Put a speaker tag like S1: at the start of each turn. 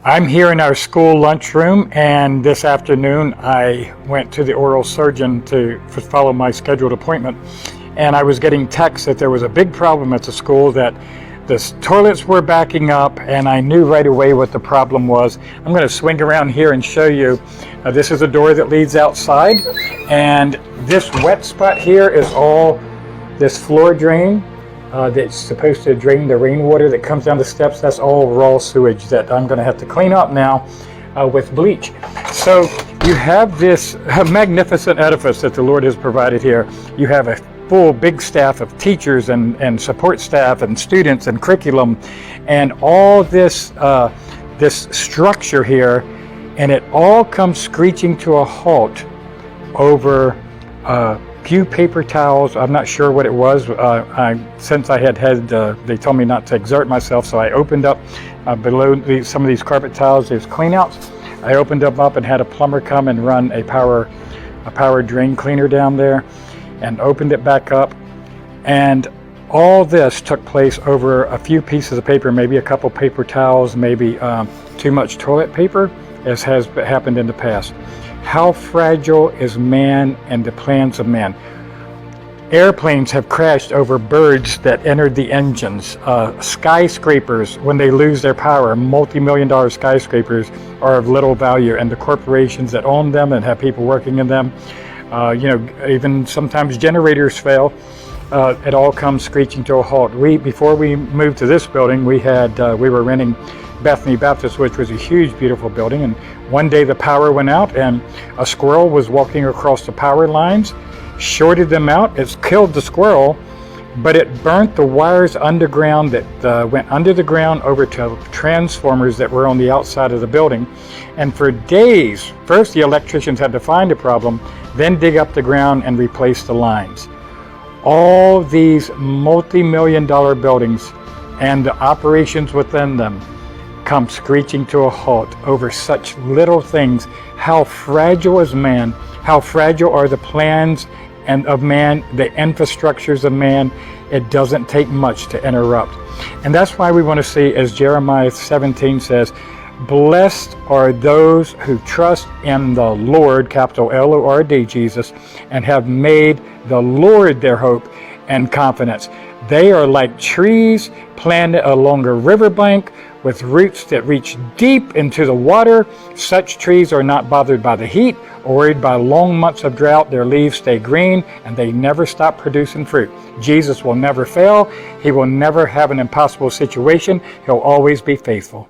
S1: I'm here in our school lunchroom, and this afternoon I went to the oral surgeon to follow my scheduled appointment, and I was getting texts that there was a big problem at the school, that the toilets were backing up, and I knew right away what the problem was. I'm going to swing around here and show you. This is a door that leads outside, and this wet spot here is all this floor drain that's supposed to drain the rainwater that comes down the steps. That's all raw sewage that I'm going to have to clean up now with bleach. So you have this magnificent edifice that the Lord has provided here. You have a full big staff of teachers and support staff and students and curriculum and all this this structure here, and it all comes screeching to a halt over few paper towels. I'm not sure what it was. Since I had they told me not to exert myself, so I opened up below some of these carpet towels. There's cleanouts. I opened them up and had a plumber come and run a power drain cleaner down there, and opened it back up. And all this took place over a few pieces of paper, maybe a couple paper towels, maybe too much toilet paper, as has happened in the past. How fragile is man and the plans of man? Airplanes have crashed over birds that entered the engines. Skyscrapers, when they lose their power, multi-million-dollar skyscrapers are of little value, and the corporations that own them and have people working in them, even sometimes generators fail. It all comes screeching to a halt. Before we moved to this building, we were renting Bethany Baptist, which was a huge, beautiful building, and one day the power went out and a squirrel was walking across the power lines, shorted them out. It's killed the squirrel, but it burnt the wires underground that went under the ground over to transformers that were on the outside of the building. And for days, first the electricians had to find a problem, then dig up the ground and replace the lines. All these multi-million-dollar buildings and the operations within them come screeching to a halt over such little things. How fragile is man? How fragile are the plans of man, the infrastructures of man? It doesn't take much to interrupt. And that's why we want to see, as Jeremiah 17 says, blessed are those who trust in the Lord, capital L-O-R-D, Jesus, and have made the Lord their hope and confidence. They are like trees planted along a riverbank with roots that reach deep into the water. Such trees are not bothered by the heat or worried by long months of drought. Their leaves stay green and they never stop producing fruit. Jesus will never fail. He will never have an impossible situation. He'll always be faithful.